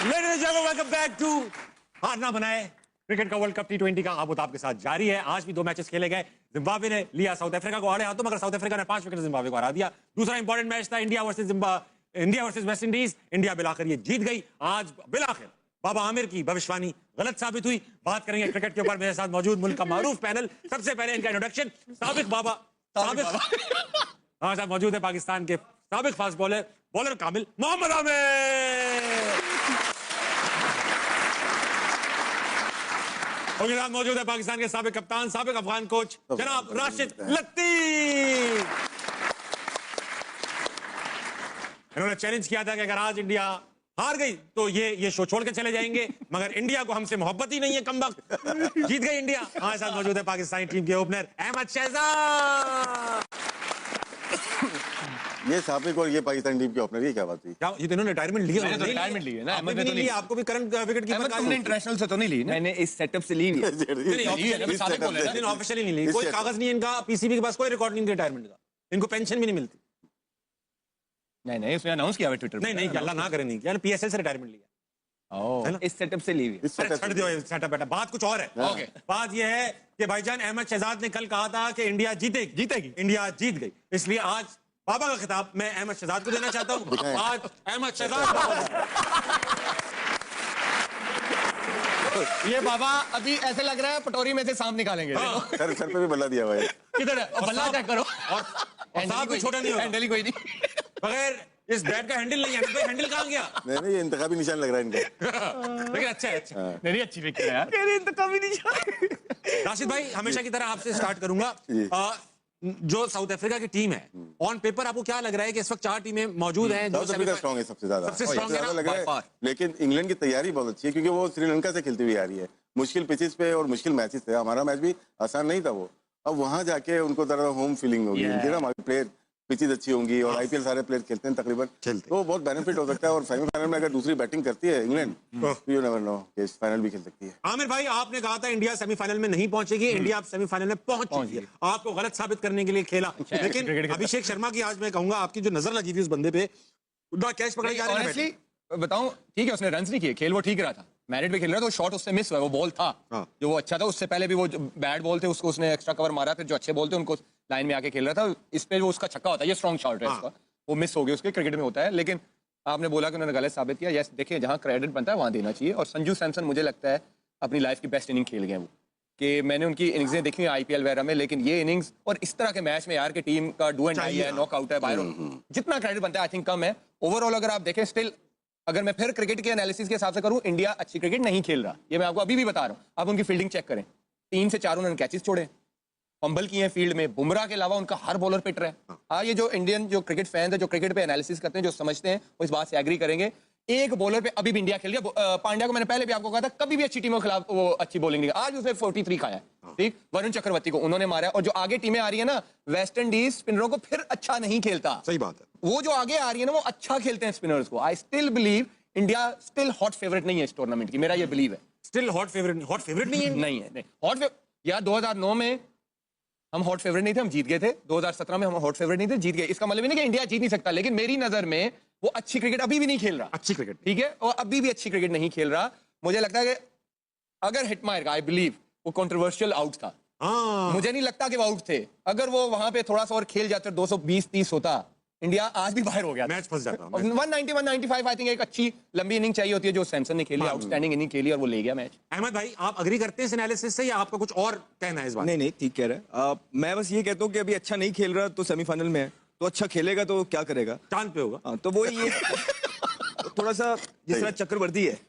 Ladies and gentlemen, welcome back to हार ना बनाए क्रिकेट का वर्ल्ड कप टी20 का आबूधाबी के साथ जारी है। आज भी 2 मैचेस खेले गए। जिम्बाब्वे ने लिया साउथ अफ्रीका को आड़े हाथों, मगर साउथ अफ्रीका ने 5 विकेट जिम्बाब्वे को हरा दिया। दूसरा इंपॉर्टेंट मैच था India versus West Indies. India बिलाखिर ये जीत गई। आज बिलाखिर बाबा आमिर की भविष्यवाणी गलत साबित हुई। बात करेंगे क्रिकेट के ऊपर। मेरे साथ मौजूद मुल्क का मारूफ पैनल। सबसे पहले इनका इंट्रोडक्शन, साबिक बाबा साहब मौजूद है। पाकिस्तान के साबिक फास्ट बॉलर कामिल मोहम्मद आमिर। उनके साथ मौजूद है पाकिस्तान के साबिक कप्तान, साबिक अफगान कोच जनाब राशिद लतीफ। इन्होंने चैलेंज किया था कि अगर आज इंडिया हार गई तो ये शो छोड़ के चले जाएंगे, मगर इंडिया को हमसे मोहब्बत ही नहीं है। कमबख्त जीत गई इंडिया। हमारे साथ मौजूद है पाकिस्तानी टीम के ओपनर अहमद शहजाद। ये साबिक और ये पाकिस्तानी टीम के ओपनर, ये क्या बात हुई? क्या ये तो इन्होंने रिटायरमेंट ली है? मैंने तो रिटायरमेंट ली है ना। आपने भी नहीं ली, आपको भी करंट विकेट कीपर का इंटरनेशनल से तो नहीं ली, मैंने इस सेटअप से ली है। नहीं ऑफिशियली नहीं ली। कोई कागज नहीं इनका, पीसीबी के पास कोई रिकॉर्ड नहीं रिटायरमेंट का। इनको पेंशन भी नहीं मिलती। नहीं उसने अनाउंस किया है ट्विटर पे। नहीं अल्लाह ना करे, नहीं किया। पीएसएल से रिटायरमेंट लिया। इस सेटअप से ली हुई। छोड़ दियो सेटअप बेटा। बात कुछ और है। ओके, बात यह है कि भाईजान अहमद शहजाद ने कल कहा था कि इंडिया जीतेगी। इंडिया जीत गई। इसलिए आज बाबा का खिताब मैं अहमद शहजाद को देना चाहता हूं। आज अहमद शहजाद ये बाबा अभी ऐसे लग रहा है पटोरी में से सांप निकालेंगे। सर पे भी बल्ला दिया हुआ है। किधर है बल्ला? चेक करो। और सांप भी छोटा नहीं होगा। हैंडल ही कोई नहीं। बगैर इस बैट का हैंडल नहीं है। तो हैंडल कहां गया? नहीं ये इंतखाबी निशान लग रहा है इनका। लेकिन अच्छा है, अच्छा। नहीं अच्छी विकेट है यार। इंतखाबी निशान। राशिद भाई, हमेशा की तरह आपसे स्टार्ट करूंगा। जो साउथ अफ्रीका की टीम है, ऑन पेपर आपको क्या लग रहा है कि इस वक्त 4 टीमें मौजूद हैं? साउथ अफ्रीका स्ट्रांग है, सबसे ज्यादा लग रहा है। लेकिन इंग्लैंड की तैयारी बहुत अच्छी है, क्योंकि वो श्रीलंका से खेलती हुई आ रही है मुश्किल पिचेस पे और मुश्किल मैचेस थे। हमारा मैच भी आसान नहीं था वो। अब वहां जाके उनको तरह होम फीलिंग होगी। हमारे प्लेयर पिचेस अच्छी होंगी और आईपीएल सारे प्लेयर खेलते हैं तकरीबन, तो बहुत बेनिफिट हो सकता है। और सेमीफाइनल में अगर दूसरी बैटिंग करती है इंग्लैंड, यू नेवर नो कि फाइनल भी खेल सकती है। आमिर भाई, आपने कहा था इंडिया सेमीफाइनल में नहीं पहुंचेगी। इंडिया अब सेमीफाइनल में पहुंच चुकी है। आपको गलत साबित करने के लिए खेला। लेकिन अभिषेक शर्मा की आज मैं कहूंगा आपकी जो नजर लगी थी उस बंदे पे, कैच पकड़ के बताऊं, ठीक है उसने रन नहीं किए, खेल वो ठीक रहा था, मैरिट पे खेल रहा था, तो शॉट उससे मिस हुआ। वो बॉल था जो वो अच्छा था। उससे पहले भी वो बैड बॉल थे उसको उसने एक्स्ट्रा कवर मारा। फिर जो अच्छे बॉल थे उनको लाइन में आके खेल रहा था। इस पे जो उसका छक्का होता है, ये स्ट्रॉन्ग शॉट है इसका, वो मिस हो गया। उसके क्रिकेट में होता है। लेकिन आपने बोला कि उन्होंने गलत साबित किया। यस, देखिए जहाँ क्रेडिट बनता है वहाँ देना चाहिए। और संजू सैमसन मुझे लगता है अपनी लाइफ की बेस्ट इनिंग खेल गए वो, कि मैंने उनकी इनिंग्सें देखी हैं आईपीएल वगैरह में, लेकिन ये इनिंग्स और इस तरह के मैच में यार की टीम का डू एंड डाई है, नॉकआउट है, बाहर जितना क्रेडिट बनता है आई थिंक कम है। ओवरऑल अगर आप देखें, स्टिल अगर मैं फिर क्रिकेट के एनालिसिस के हिसाब से करूं, इंडिया अच्छी क्रिकेट नहीं खेल रहा। ये मैं आपको अभी भी बता रहा हूं। आप उनकी फील्डिंग चेक करें, 3 से 4 उन्होंने कैचेस छोड़े, फंबल किए हैं फील्ड में। बुमराह के अलावा उनका हर बॉलर पिट रहा है। हाँ, ये जो इंडियन जो क्रिकेट फैंस है, जो क्रिकेट पे एनालिसिस करते हैं, जो समझते हैं, वो इस बात से एग्री करेंगे। एक बॉलर पे अभी भी इंडिया खेल रहा है। पांड्या को मैंने पहले भी आपको कहा था, कभी भी अच्छी टीमों के खिलाफ वो अच्छी बॉलिंग नहीं। आज उसने 43 खाया है, ठीक। वरुण चक्रवर्ती को उन्होंने मारा है। और जो आगे टीमें आ रही है ना, वेस्ट इंडीज स्पिनरों को फिर अच्छा नहीं खेलता। सही बात है। वो जो आगे आ रही है ना, वो अच्छा खेलते हैं स्पिनर्स को। I still believe India still hot favourite नहीं है इस टूर्नामेंट की। मेरा ये बिलीव है। स्टिल हॉट फेवरेट नहीं है। नहीं है हॉट। यार 2009 में हम हॉट फेवरेट नहीं थे, हम जीत गए थे। 2017 में हम हॉट फेवरेट नहीं थे, जीत गए। इसका मतलब नहीं कि इंडिया जीत नहीं सकता, लेकिन मेरी नजर में वो अच्छी क्रिकेट अभी भी नहीं खेल रहा। अच्छी क्रिकेट, ठीक है, और अभी भी अच्छी क्रिकेट नहीं खेल रहा। मुझे लगता है कि अगर हिट मारेगा, आई बिलीव वो कंट्रोवर्शियल आउट था। मुझे नहीं लगता कि वो आउट थे। अगर वो वहां पे थोड़ा सा और खेल जाते 220-30 होता, इंडिया आज भी बाहर हो गया, मैच फंस जाता। 190-195 आई थिंक एक अच्छी लंबी इनिंग चाहिए होती है, जो सैमसन ने खेली, आउटस्टैंडिंग इनिंग खेली और वो ले गया मैच। अहमद भाई, आप अग्री करते हैं इस एनालिसिस से या आपका कुछ और कहना है इस बात? नहीं ठीक कह रहा है। मैं बस ये कहता हूँ कि अभी अच्छा नहीं खेल रहा तो सेमीफाइनल में है, तो अच्छा खेलेगा तो क्या करेगा, चांद पे होगा। तो वो ये थोड़ा सा जिस तरह चक्रवर्ती है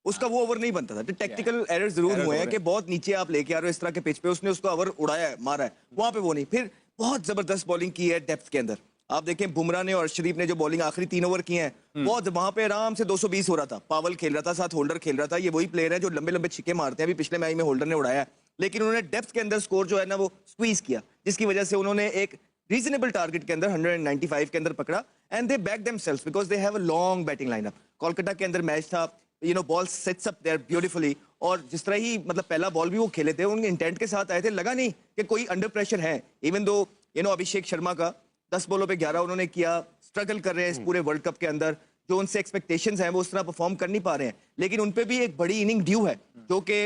उसका वो ओवर नहीं बनता था। टेक्निकल एरर जरूर हुए हैं कि बहुत नीचे आप लेके आ रहे हो इस तरह के पिच पे, उसने उसको ओवर उड़ाया है, मारा है, वहां पे वो नहीं। फिर बहुत जबरदस्त बॉलिंग की है डेप्थ के अंदर। आप देखें बुमराह ने और अर्शदीप ने जो बॉलिंग आखिरी 3 ओवर की है, बहुत वहां पे आराम से 220 हो रहा था। पावल खेल रहा था, साथ होल्डर खेल रहा था। ये वही प्लेयर है जो लंबे लंबे छिक्के मारते हैं। अभी पिछले मैच में होल्डर ने उड़ाया, लेकिन उन्होंने डेप्थ के अंदर स्कोर जो है ना वो स्क्वीज किया, जिसकी वजह से उन्होंने एक रीजनेबल टारगेट के अंदर 195 के अंदर पकड़ा। And they back themselves because they have a long batting lineup. Kolkata के अंदर मैच था, you know, ball sets up there beautifully. और जिस तरह ही मतलब पहला बॉल भी वो खेले थे, उनके इंटेंट के साथ आए थे, लगा नहीं कि कोई अंडर प्रेशर है। Even though you know Abhishek Sharma का 10 बॉलों पे 11 उन्होंने किया, स्ट्रगल कर रहे हैं इस पूरे वर्ल्ड कप के अंदर। जो उनसे एक्सपेक्टेशंस हैं वो उस तरह परफॉर्म कर नहीं पा रहे हैं, लेकिन उन पे भी एक बड़ी इनिंग ड्यू है, जो कि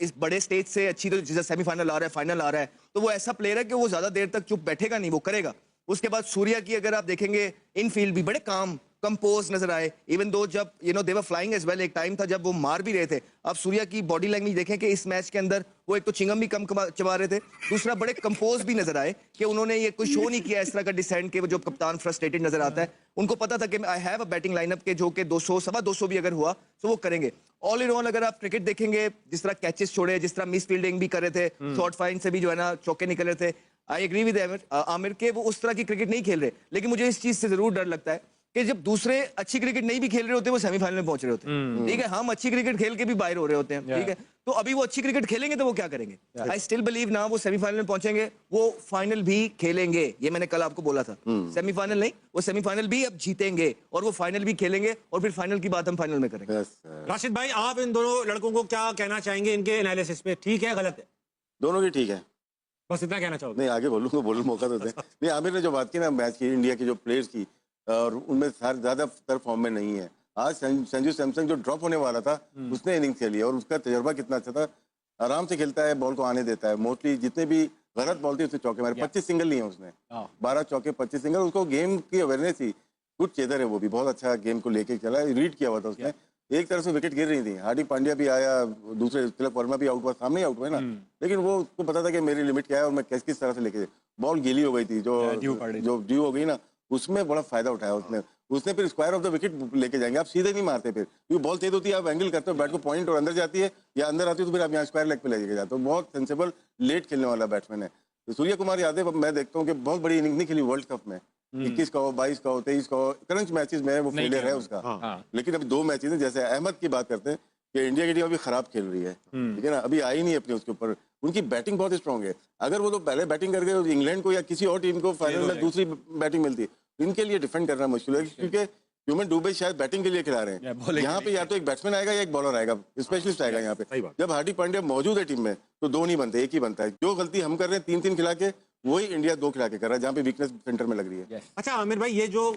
इस बड़े स्टेज से अच्छी, तो जैसे सेमीफाइनल आ रहा है, फाइनल आ रहा है, तो वो ऐसा प्लेयर है कि वो ज्यादा देर तक चुप बैठेगा नहीं, वो करेगा। उसके बाद सूर्या की अगर आप देखेंगे इन फील्ड भी बड़े काम कंपोज नजर आए, इवन दो जब दे वर फ्लाइंग एज वेल, एक टाइम था जब वो मार भी रहे थे। अब सूर्या की बॉडी लैंग्वेज देखें कि इस मैच के अंदर वो एक तो चिंगम भी कम चबा रहे थे, दूसरा बड़े कंपोज भी नजर आए कि उन्होंने ये कोई शो नहीं किया इस तरह का डिसेंट के जो कप्तान फ्रस्ट्रेटेड नजर आता है। उनको पता था कि I have a batting lineup के जो कि 200 सवा 200 भी अगर हुआ तो वो करेंगे। ऑल इन ऑल अगर आप क्रिकेट देखेंगे, जिस तरह कैचेस छोड़े, जिस तरह मिस फील्डिंग भी कर रहे थे, शॉर्ट फाइन से भी जो है ना चौके निकल रहे थे, आई एग्री विद आमिर के वो उस तरह की क्रिकेट नहीं खेल रहे। लेकिन मुझे इस चीज से जरूर डर लगता है कि जब दूसरे अच्छी क्रिकेट नहीं भी खेल रहे होते, वो सेमीफाइनल में पहुंच रहे होते हैं, ठीक है, हम अच्छी क्रिकेट खेल के भी बाहर हो रहे होते हैं, ठीक है, तो अभी वो अच्छी क्रिकेट खेलेंगे तो वो क्या करेंगे? आई स्टिल बिलीव ना वो सेमीफाइनल में पहुंचेंगे, वो फाइनल भी खेलेंगे, ये मैंने कल आपको बोला था। सेमीफाइनल नहीं, वो सेमीफाइनल भी अब जीतेंगे और वो फाइनल भी खेलेंगे, और फिर फाइनल की बात हम फाइनल में करेंगे। राशिद भाई, आप इन दोनों लड़कों को क्या कहना चाहेंगे? इनके एनालिसिस पे ठीक है, गलत है? दोनों की ठीक है, बस इतना कहना चाहोगे? नहीं आगे बोलूँ मौका तो दे। नहीं, आमिर ने जो बात की ना मैच की, इंडिया के जो प्लेयर्स की, और उनमें ज्यादातर फॉर्म में नहीं है। आज संजू सैमसन जो ड्रॉप होने वाला था, उसने इनिंग खेली और उसका तजुर्बा कितना अच्छा था, आराम से खेलता है, बॉल को आने देता है। मोस्टली जितने भी गलत बॉल थी उसने चौके मारे, 25 सिंगल लिए उसने, 12 चौके 25 सिंगल। उसको गेम की अवेयरनेस थी, गुड चेदर है वो भी, बहुत अच्छा गेम को लेके चला, रीड किया हुआ था उसने। एक तरफ से विकेट गिर रही थी, हार्दिक पांड्या भी आया, दूसरे तिलक वर्मा भी आउट हुआ, सामने ही आउट हुआ ना, लेकिन वो उसको पता था कि मेरी लिमिट क्या है और मैं किस तरह से लेके, बॉल गीली हो गई थी, जो ड्यू हो गई ना, उसमें बड़ा फायदा उठाया उसने फिर स्क्वायर ऑफ द विकेट लेके जाएंगे। आप सीधे नहीं मारते फिर, क्योंकि बॉल तेज होती है, आप एंगल करते हो, बैट को पॉइंट और अंदर जाती है, या अंदर आती है तो फिर आप यहाँ स्क्वायर लेग पे लेके जाते हो। बहुत सेंसेबल लेट खेलने वाला बैट्समैन है। तो सूर्य कुमार यादव मैं देखता हूँ कि बहुत बड़ी इनिंग नहीं खेली वर्ल्ड कप में, 21 का हो, 22 का हो, 23 का हो, क्रंच मैचेस में वो फेलियर है उसका। लेकिन अभी 2 मैचेस हैं, जैसे अहमद की बात करते हैं कि इंडिया की टीम अभी खराब खेल रही है, ठीक है ना, अभी आई नहीं अपने उसके ऊपर। उनकी बैटिंग बहुत स्ट्रांग है, अगर वो तो पहले बैटिंग करके इंग्लैंड को या किसी और टीम को फाइनल में दूसरी बैटिंग मिलती, इनके लिए डिफेंड करना मुश्किल है, क्योंकि ह्यूमन डुबे शायद बैटिंग के लिए खिला रहे हैं। यहाँ पे या तो एक बैट्समैन आएगा या एक बॉलर आएगा, स्पेशलिस्ट आएगा यहाँ पे। जब हार्दिक पांड्या मौजूद है टीम में तो 2 नहीं बनते, एक ही बनता है। जो गलती हम कर रहे हैं 3-3 खिला के, वही इंडिया 2 खिला के कर रहा है, जहाँ पे वीकनेस सेंटर में लग रही है। अच्छा आमिर भाई, ये जो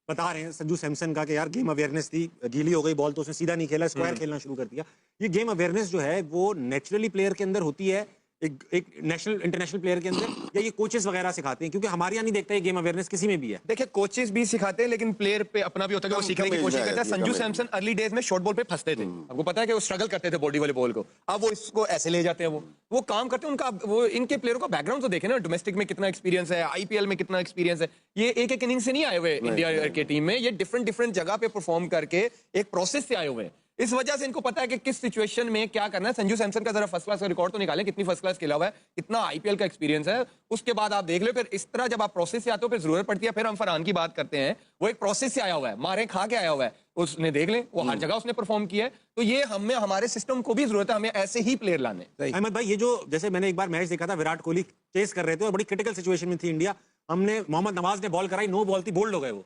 बता रहे हैं संजू सैमसन का कि यार गेम अवेयरनेस थी, गीली हो गई बॉल तो उसने सीधा नहीं खेला, स्क्वायर खेलना शुरू कर दिया। ये गेम अवेयरनेस जो है वो नेचुरली प्लेयर के अंदर होती है, एक नेशनल इंटरनेशनल प्लेयर के अंदर, या ये कोचेस वगैरह सिखाते हैं? क्योंकि हमारे यहाँ नहीं देखता ये गेम अवेयरनेस किसी में भी है। देखिए कोचेस भी सिखाते हैं, लेकिन प्लेयर पे अपना भी होता है कि वो सीखने की कोशिश करता है। संजू सैमसन अर्ली डेज में शॉर्ट बॉल पे फंसते थे, आपको पता है कि वो स्ट्रगल करते थे बॉडी वाले बॉल को, अब वो इसको ऐसे ले जाते हैं, वो काम करते हैं। उनका वो इनके प्लेयरों का बैकग्राउंड तो देखे ना, डोमेस्टिक में कितना एक्सपीरियंस है, आईपीएल में कितना एक्सपीरियंस है। ये एक इनिंग से नहीं आए हुए इंडिया के टीम में, ये डिफरेंट जगह पे परफॉर्म करके एक प्रोसेस से आए हुए हैं। इस वजह से इनको पता है कि किस सिचुएशन में क्या करना है। संजू सैमसन का जरा फर्स्ट क्लास का रिकॉर्ड तो निकालें, कितनी फर्स्ट क्लास खेला हुआ है, कितना आईपीएल का एक्सपीरियंस है, उसके बाद आप देख लो। फिर इस तरह जब आप प्रोसेस से आते हो फिर जरूरत पड़ती है। फिर हम फरहान की बात करते हैं, वो एक प्रोसेस से आया हुआ है, मारे खा के आया हुआ है, उसने देख लें वो हर जगह उसने परफॉर्म किया है। तो ये हमें हमारे सिस्टम को भी जरूरत है, हमें ऐसे ही प्लेयर लाने। अहमद भाई, ये जो जैसे मैंने एक बार मैच देखा था, विराट कोहली चेस कर रहे थे और बड़ी क्रिटिकल सिचुएशन में थी इंडिया, हमने मोहम्मद नवाज ने बॉल कराई, नो बॉल थी, बोल्ड हो गए वो,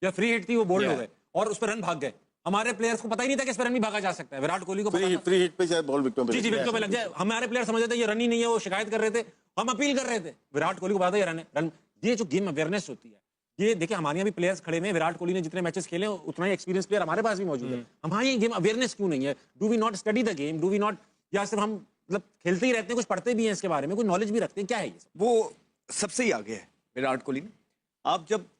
या फ्री हिट थी वो बोल्ड हो गए और उस पर रन भाग गए। हमारे प्लेयर्स को पता ही नहीं था कि इस पर रन भी भागा जा सकता है। विराट कोहली को फ्री हिट पे शायद बॉल विकेटों पे, जी विकेटों पे लग जाए, हमारे प्लेयर समझ रहे थे ये रन ही नहीं है, वो शिकायत कर रहे थे, हम अपील कर रहे थे, विराट कोहली को पता था ये रन है, रन। ये जो गेम अवेयरनेस होती है, ये देखिए हमारे यहाँ भी प्लेयर्स खड़े हैं, विराट कोहली ने जितने मैचेस खेले उतना ही एक्सपीरियंस प्लेयर हमारे पास भी मौजूद है। हमारे यहाँ गेम अवेयरनेस क्यों नहीं है? Do we not study the game? Do we not, या सिर्फ हम मतलब खेलते ही रहते हैं, कुछ पढ़ते भी हैं इसके बारे में, कुछ नॉलेज भी रखते हैं? क्या है ये? वो सबसे ही आगे है विराट कोहली। आप जब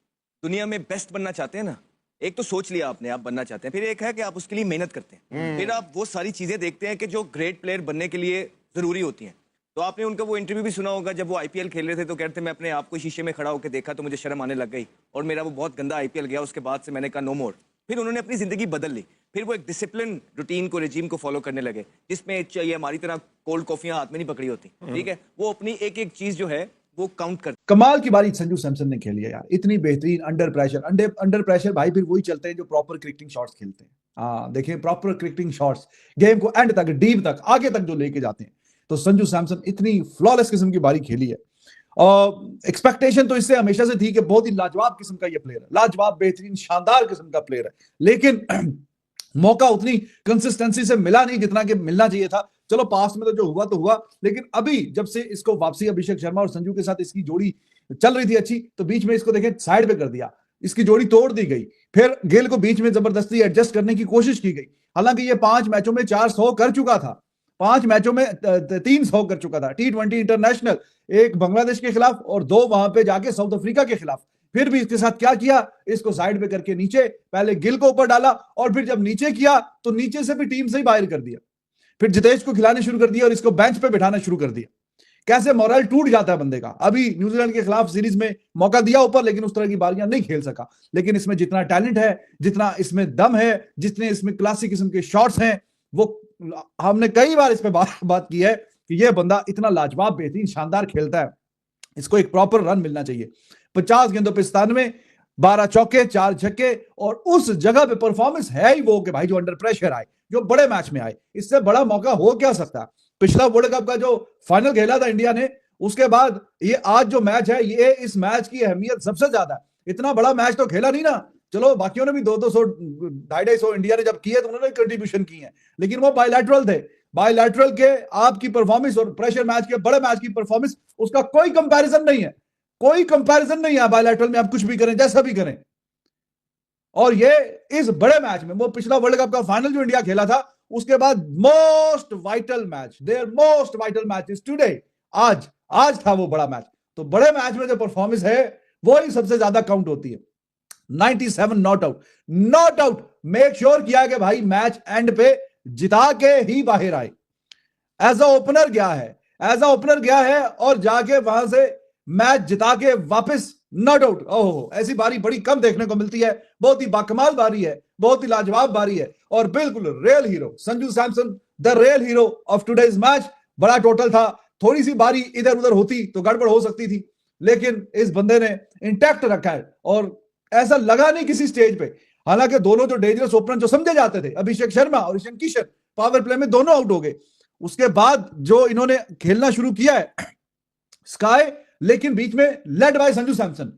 दुनिया में बेस्ट बनना चाहते हैं ना, एक तो सोच लिया आपने आप बनना चाहते हैं, फिर एक है कि आप उसके लिए मेहनत करते हैं, फिर आप वो सारी चीजें देखते हैं कि जो ग्रेट प्लेयर बनने के लिए जरूरी होती हैं। तो आपने उनका वो इंटरव्यू भी सुना होगा, जब वो आईपीएल खेल रहे थे तो कहते मैं अपने आप को शीशे में खड़ा होकर देखा तो मुझे शर्म आने लग गई और मेरा वो बहुत गंदा आईपीएल गया, उसके बाद से मैंने कहा नो मोर। फिर उन्होंने अपनी जिंदगी बदल ली, फिर वो एक डिसिप्लिन रूटीन को, रेजिम को फॉलो करने लगे, जिसमें चाहिए हमारी तरह कोल्ड कॉफियां हाथ में नहीं पकड़ी होती, ठीक है, वो अपनी एक एक चीज जो है वो काउंट कर। कमाल की बारी संजू सैमसन ने खेली है यार, इतनी बेहतरीन अंडर प्रेशर भाई फिर वही चलते हैं जो प्रॉपर क्रिकेटिंग शॉट्स खेलते हैं। हाँ देखिए, प्रॉपर क्रिकेटिंग शॉट्स गेम को एंड तक, डीप तक, आगे तक जो लेके जाते हैं। तो संजू सैमसन इतनी फ्लॉलेस किस्म की बारी खेली है और एक्सपेक्टेशन तो इससे हमेशा से थी कि बहुत ही लाजवाब किस्म का ये प्लेयर है, लाजवाब बेहतरीन शानदार किस्म का प्लेयर है, लेकिन मौका उतनी कंसिस्टेंसी से मिला नहीं जितना कि मिलना चाहिए था। चलो पास्ट में तो जो हुआ तो हुआ, लेकिन अभी जब से इसको वापसी अभिषेक शर्मा और संजू के साथ इसकी जोड़ी चल रही थी अच्छी, तो बीच में इसको देखें साइड पे कर दिया। इसकी जोड़ी तोड़ दी गई। फिर गिल को बीच में जबरदस्ती एडजस्ट करने की कोशिश की गई। हालांकि ये 5 मैचों में 400 कर चुका था, 5 मैचों में 300 कर चुका था, T20 इंटरनेशनल, एक बांग्लादेश के खिलाफ और 2 वहां पे जाके साउथ अफ्रीका के खिलाफ। फिर भी इसके साथ क्या किया, इसको साइड पे करके नीचे पहले गिल को ऊपर डाला और फिर जब नीचे किया तो नीचे से भी टीम से ही बाहर कर दिया। फिर जितेश को खिलाने शुरू कर दिया और इसको बेंच पे बिठाना शुरू कर दिया। कैसे मोरल टूट जाता है बंदे का। अभी न्यूजीलैंड के खिलाफ सीरीज में मौका दिया ऊपर, लेकिन उस तरह की बारियां नहीं खेल सका। लेकिन इसमें जितना टैलेंट है, जितना इसमें दम है, जितने इसमें क्लासिक किस्म के शॉट्स हैं, वो हमने कई बार इस पे बात की है कि ये बंदा इतना लाजवाब, बेहतरीन, शानदार खेलता है। इसको एक प्रॉपर रन मिलना चाहिए। 50 गेंदों पे 97, 12 चौके, 4 छक्के, और उस जगह पे परफॉर्मेंस है ही वो कि भाई जो अंडर प्रेशर आए, जो बड़े मैच में आए, इससे बड़ा मौका हो क्या सकता है। पिछला वर्ल्ड कप का जो फाइनल खेला था इंडिया ने, उसके बाद ये आज जो मैच है, ये इस मैच की अहमियत सबसे ज्यादा है। इतना बड़ा मैच तो खेला नहीं ना, चलो बाकियों ने भी 200 250 इंडिया ने जब किए तो उन्होंने कंट्रीब्यूशन की है, लेकिन वो बायलैटरल थे। बायलैटरल के आपकी परफॉर्मेंस और प्रेशर मैच के, बड़े मैच की परफॉर्मेंस, उसका कोई कंपैरिजन नहीं है, कोई कंपैरिजन नहीं है। बायलैटरल में आप कुछ भी करें, जैसा भी करें। और ये इस बड़े मैच में, वो पिछला वर्ल्ड कप का फाइनल जो इंडिया खेला था, उसके बाद most vital match, their most vital match is today, आज था वो बड़ा मैच। तो बड़े मैच में जो परफॉर्मेंस है वो ही सबसे ज्यादा काउंट होती है। 97 नॉट आउट मेक श्योर किया कि भाई मैच एंड पे जिता के ही बाहर आए। एज अ ओपनर गया है और जाके वहां से मैच जिता के वापस नॉट आउट। ओहो, ऐसी बारी बड़ी कम देखने को मिलती है। बहुत ही बाकमाल बारी है, बहुत ही लाजवाब बारी है, और बिल्कुल real hero Sanju Samson, the real hero of today's match. बड़ा टोटल था, थोड़ी सी बारी इधर उधर होती तो गड़बड़ हो सकती थी, लेकिन इस बंदे ने इंटैक्ट रखा है और ऐसा लगा नहीं किसी स्टेज पे। हालांकि दोनों जो डेंजरस ओपनर जो समझे जाते थे, अभिषेक शर्मा और ईशान किशन, पावर प्ले में दोनों आउट हो गए। उसके बाद जो इन्होंने खेलना शुरू किया है स्काई, लेकिन बीच में led by Sanju Samson,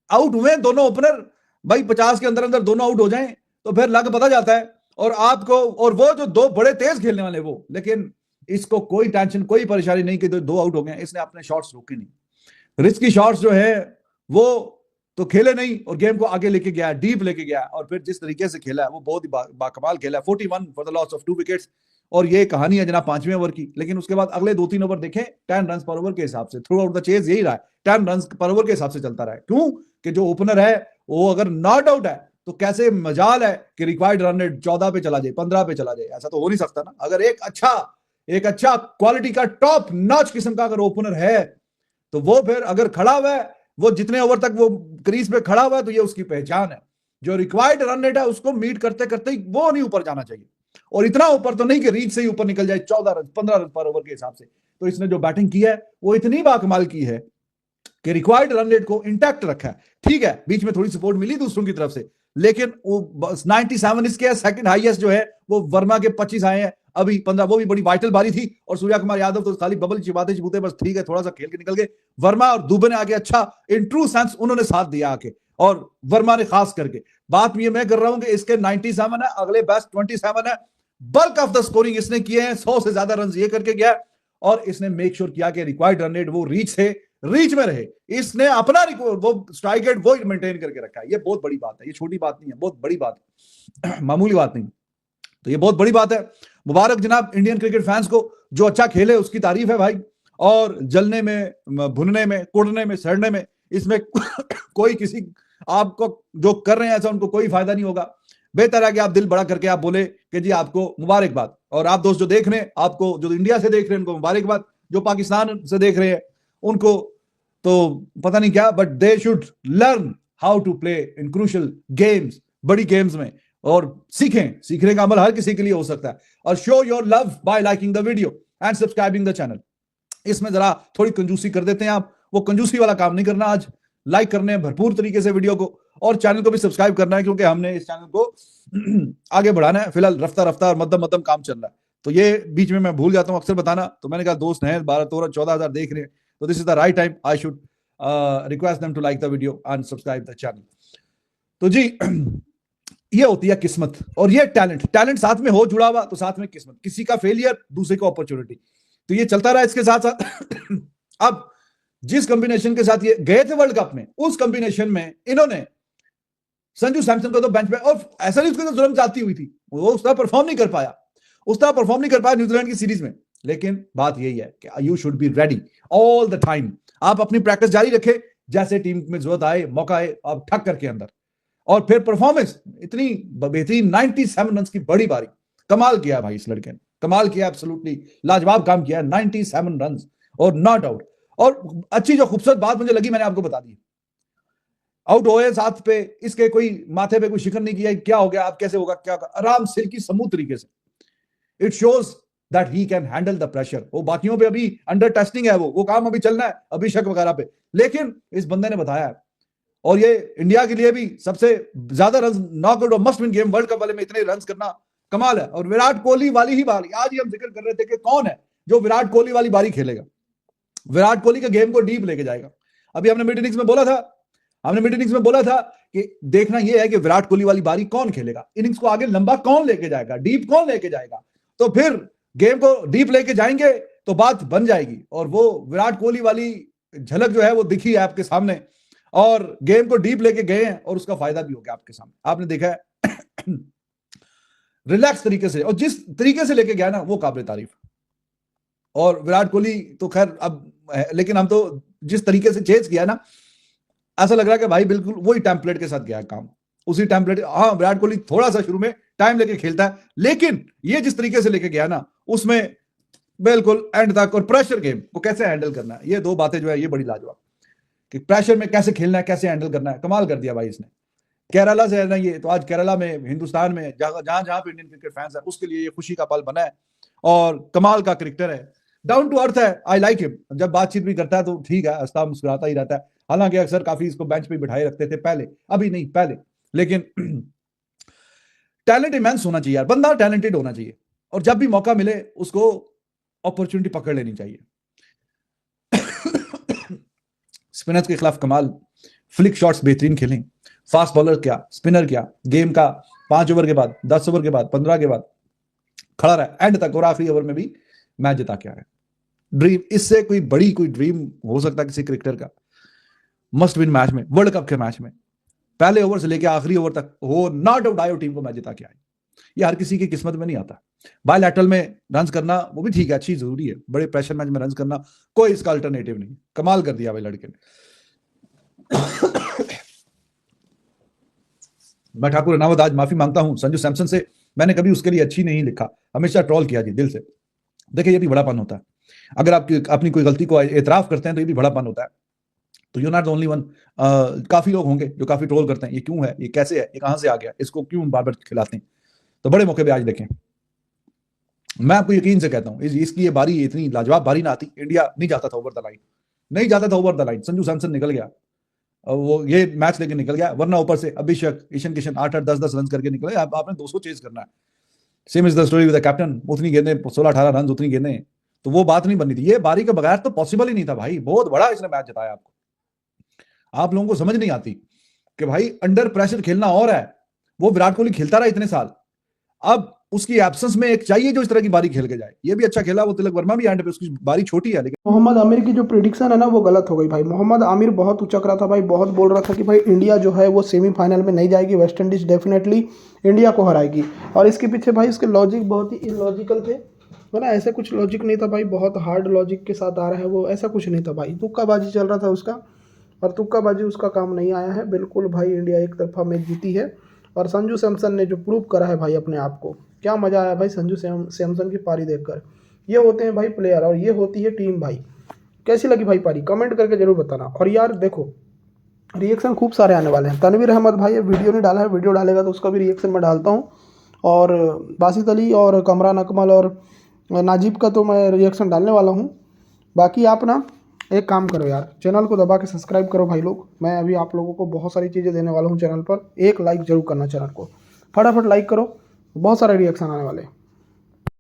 out हुए दोनों ओपनर। भाई 50 के अंदर अंदर दोनों आउट हो जाएं तो फिर लग पता जाता है। और आपको, और वो जो 2 बड़े तेज खेलने वाले वो, लेकिन इसको कोई टेंशन, कोई परेशानी नहीं कि 2 आउट हो गए, इसने अपने शॉट्स रोके नहीं। रिस्की शॉट्स जो है वो तो खेले नहीं और गेम को आगे लेके गया, डीप लेके गया, और फिर जिस तरीके से खेला है वो बहुत ही बाकमाल खेला है। 41 for the loss of 2 wickets. और ये कहानी है जनाब 5वें ओवर की, लेकिन उसके बाद अगले 2-3 ओवर देखें 10 रन पर ओवर के हिसाब से, थ्रू आउट द चेज यही रहा है, 10 रन पर ओवर के हिसाब से चलता रहा है। क्यों कि जो ओपनर है वो अगर नॉट आउट है तो कैसे मजाल है कि रिक्वायर्ड रन रेट 14 पे चला जाए, 15 पे चला जाए, ऐसा तो हो नहीं सकता ना। अगर एक अच्छा क्वालिटी का टॉप नॉच किस्म का अगर ओपनर है तो वो फिर अगर खड़ा हुआ है, वो जितने ओवर तक वो क्रीज पे खड़ा हुआ है, तो ये उसकी पहचान है। जो रिक्वायर्ड रन रेट है उसको मीट करते करते ही वो नहीं ऊपर जाना चाहिए, और इतना ऊपर तो नहीं कि रीच से ही ऊपर निकल जाए 14 रन 15 रन पर ओवर के हिसाब से। तो इसने जो बैटिंग की है वो इतनी बाकमाल की है कि रिक्वायर्ड रन रेट को इंटैक्ट रखा है। ठीक है, बीच में थोड़ी सपोर्ट मिली दूसरों की तरफ से, लेकिन वो 97 इसके सेकंड हाईएस्ट जो है वो वर्मा के 25 आए हैं, अभी 15, वो भी बड़ी वाइटल बारी थी। और सूर्या कुमार यादव तो खाली बबल चिबाते बस, ठीक है, थोड़ा सा खेल के निकल गए। वर्मा और दुबे ने आगे अच्छा इन ट्रू सेंस उन्होंने साथ दिया आके, और वर्मा ने खास करके। बात ये मैं कर रहा हूं कि इसके 97 है, अगले बेस्ट 27 है। बल्क ऑफ द स्कोरिंग इसने किए हैं, 100 से ज्यादा रन ये करके गया, और इसने मेक श्योर किया कि रिक्वायर्ड रन रेट वो रीच में रहे। इसने अपना वो स्ट्राइक रेट वो मेंटेन करके रखा है। ये बहुत बड़ी बात है, ये छोटी बात नहीं है, बहुत बड़ी बात है, मामूली बात नहीं। तो ये बहुत बड़ी बात है। मुबारक जनाब इंडियन क्रिकेट फैंस को, जो अच्छा खेले उसकी तारीफ है भाई, और जलने में, भुनने में, कुड़ने में, सड़ने में, इसमें कोई किसी आपको जो कर रहे हैं ऐसा उनको कोई फायदा नहीं होगा। बेहतर है कि आप दिल बड़ा करके आप बोले कि जी आपको मुबारकबाद। और आप दोस्त जो देख रहे हैं, आपको जो इंडिया से देख रहे हैं उनको मुबारकबाद, जो पाकिस्तान से देख रहे हैं उनको तो पता नहीं क्या, but they should learn how to play in crucial games, बड़ी गेम्स में, और सीखने का अमल हर किसी के लिए हो सकता है। और show your love bye liking the video and subscribing the channel. इसमें जरा थोड़ी कंजूसी कर देते हैं आप, वो कंजूसी वाला काम नहीं करना आज, लाइक करने हैं भरपूर तरीके से वीडियो को, और चैनल को भी सब्सक्राइब करना है, क्योंकि हमने इस चैनल को आगे बढ़ाना है। फिलहाल रफ्ता और मध्यम काम चल रहा है, तो ये बीच में मैं भूल जाता हूं अक्सर बताना। तो मैंने कहा दोस्त हैं 12-14 देख रहे हैं, तो this is the right time, I should request them to like the video and subscribe the channel. तो जी ये होती है किस्मत, और ये टैलेंट साथ में हो जुड़ा हुआ तो साथ में किस्मत, किसी का फेलियर दूसरे को अपॉर्चुनिटी, तो ये चलता रहा इसके साथ साथ। अब जिस कॉम्बिनेशन के साथ ये गए थे वर्ल्ड कप में, उस कॉम्बिनेशन में इन्होंने संजू सैमसन को तो बेंच पे, और ऐसा नहीं उसके तो जुल्म जाती हुई थी, वो उस तरह परफॉर्म नहीं कर पाया, न्यूजीलैंड की सीरीज में। लेकिन बात यही है कि you should be ready all the time. आप अपनी प्रैक्टिस जारी रखें, जैसे टीम में जरूरत आए, मौका आए, आप ठक करके अंदर। और फिर परफॉर्मेंस इतनी बेहतरीन, 97 रन की बड़ी बारी, कमाल किया भाई इस लड़के ने, कमाल किया, एब्सोल्युटली लाजवाब काम किया, 97 रन और नॉट आउट। और अच्छी जो खूबसूरत बात मुझे लगी, मैंने आपको बता दी, आउट हुए साथ पे, इसके कोई माथे पे कोई शिकन नहीं किया, क्या हो गया, आप कैसे होगा, क्या होगा, आराम से की समूह तरीके से। It shows that he can handle the pressure. वो बाकियों पे अभी अंडर टेस्टिंग है, वो काम अभी चलना है अभिषेक वगैरह पे, लेकिन इस बंदे ने बताया है। और ये इंडिया के लिए भी सबसे ज्यादा रन नॉकआउट और must win game world cup वाले में इतने रन करना कमाल है। और विराट कोहली वाली ही बारी, आज ही हम जिक्र कर रहे थे कि कौन है जो विराट कोहली वाली बारी खेलेगा, विराट कोहली के गेम को डीप लेके जाएगा। अभी हमने मिड इनिंग्स में बोला था कि देखना यह है कि विराट कोहली वाली बारी कौन खेलेगा, इनिंग्स को आगे लंबा कौन लेके जाएगा, डीप कौन लेके जाएगा। तो फिर गेम को डीप लेके जाएंगे तो बात बन जाएगी। और वो विराट कोहली वाली झलक जो है वो दिखी है आपके सामने, और गेम को डीप लेके गए हैं और उसका फायदा भी हो गया आपके सामने। आपने देखा है रिलैक्स तरीके से, और जिस तरीके से लेके गया ना वो काबिल तारीफ। और विराट कोहली तो खैर अब, लेकिन हम तो जिस तरीके से चेज किया ना, ऐसा लग रहा है कि भाई बिल्कुल वही टेम्पलेट के साथ गया काम, उसी टेम्पलेट। हाँ, विराट कोहली थोड़ा सा शुरू में टाइम लेके खेलता है, लेकिन ये जिस तरीके से लेके गया ना, उसमें बिल्कुल एंड तक, और प्रेशर गेम को कैसे हैंडल करना है, ये दो बातें जो है ये बड़ी लाजवाब, कि प्रेशर में कैसे खेलना है, कैसे हैंडल करना है, कमाल कर दिया भाई इसने। केरला से है ना ये, तो आज केरला में, हिंदुस्तान में, जहां जहां पे इंडियन क्रिकेट फैंस है, उसके लिए ये खुशी का पल बना है। और कमाल का क्रिकेटर है, डाउन टू अर्थ है, आई लाइक हिम। जब बातचीत भी करता है तो ठीक है, हंसता मुस्कुराता ही रहता है। हालांकि अक्सर काफी इसको बेंच पे बिठाए रखते थे पहले, अभी नहीं पहले, लेकिन टैलेंट इमेंस होना चाहिए यार, बंदा टैलेंटेड होना चाहिए, और जब भी मौका मिले उसको अपॉर्चुनिटी पकड़ लेनी चाहिए। स्पिनर्स के खिलाफ कमाल, फ्लिक शॉट्स बेहतरीन खेलें, फास्ट बॉलर क्या, स्पिनर क्या, गेम का 5 ओवर के बाद, 10 ओवर के बाद, 15 के बाद खड़ा रहा एंड तक, और आखिरी ओवर में भी मैच जिता के आया। ड्रीम, इससे कोई बड़ी कोई ड्रीम हो सकता है किसी क्रिकेटर का, मस्ट विन मैच में, वर्ल्ड कप के मैच में पहले ओवर से लेकर आखिरी ओवर तक हो, नॉट आउट आए, टीम को मैच जिता के आए। ये हर किसी की किस्मत में नहीं आता। बायलैटरल में रन करना वो भी ठीक है, अच्छी जरूरी है, बड़े प्रेशर मैच में रन करना कोई इसका अल्टरनेटिव नहीं। कमाल कर दिया भाई लड़के ने। मैं ठाकुर अनावत आज माफी मांगता हूं संजू सैमसन से, मैंने कभी उसके लिए अच्छी नहीं लिखा, हमेशा ट्रोल किया जी दिल से। देखिए ये भी बड़ापन होता है, अगर आप अपनी कोई गलती को एतराफ करते हैं तो ये भी बड़ापन होता है। तो you not the only one, काफी लोग होंगे जो काफी ट्रोल करते हैं, ये क्यों है, ये कैसे है, ये कहां से आ गया, इसको क्यों बार बार खिलाते हैं। तो बड़े मौके पे आज देखें, मैं आपको यकीन से कहता हूं, इसकी ये बारी इतनी लाजवाब बारी ना आती, इंडिया नहीं जाता था ओवर द लाइन, नहीं जाता था over the line. Sanju Samson निकल गया, वो ये मैच लेके निकल गया, वरना ऊपर से अभिषेक, ईशान किशन 8-8, 10-10 रन करके निकले। आपने 200 चेज करना है, same is the story with the captain, उतनी गेंदें 16-18 रन, उतनी गेंदें, तो वो बात नहीं बननी थी। ये बारी के बगैर तो पॉसिबल ही नहीं था भाई, बहुत बड़ा इसने मैच जिताया आपको। आप लोगों को समझ नहीं आती कि भाई अंडर प्रेशर खेलना और है, वो विराट कोहली खेलता रहा इतने साल, अब उसकी एब्सेंस में एक चाहिए जो इस तरह की बारी खेल के जाए। ये भी अच्छा खेला, वो तिलक वर्मा भी एंड पे, उसकी बारी छोटी है लेकिन। मोहम्मद आमिर की जो प्रिडिक्शन है ना वो गलत हो गई भाई। मोहम्मद आमिर बहुत उचक रहा था भाई, बहुत बोल रहा था कि भाई इंडिया जो है वो सेमीफाइनल में नहीं जाएगी, वेस्ट इंडीज डेफिनेटली इंडिया को हराएगी। और इसके पीछे भाई उसके लॉजिक बहुत ही इलॉजिकल थे, है ना, ऐसा कुछ लॉजिक नहीं था भाई, बहुत हार्ड लॉजिक के साथ आ रहा है वो, ऐसा कुछ नहीं था भाई, तुक्काबाजी चल रहा था उसका, और तुक्काबाजी उसका काम नहीं आया है बिल्कुल भाई। इंडिया एक तरफा मैच जीती है, और संजू सैमसन ने जो प्रूव करा है भाई अपने आप को, क्या मज़ा आया भाई संजू सैमसन की पारी देखकर। ये होते हैं भाई प्लेयर, और ये होती है टीम भाई। कैसी लगी भाई पारी, कमेंट करके जरूर बताना। और यार देखो रिएक्शन खूब सारे आने वाले हैं। तनवीर अहमद भाई ये वीडियो नहीं डाला है, वीडियो डालेगा तो उसका भी रिएक्शन मैं डालता हूँ। और बासित अली और कमरान अकमल और नाजिब का तो मैं रिएक्शन डालने वाला हूँ। बाकी आप ना एक काम करो यार, चैनल को दबा के सब्सक्राइब करो भाई लोग। मैं अभी आप लोगों को बहुत सारी चीज़ें देने वाला हूँ चैनल पर, एक लाइक जरूर करना चैनल को, फटाफट लाइक करो, बहुत सारे रिएक्शन आने वाले हैं।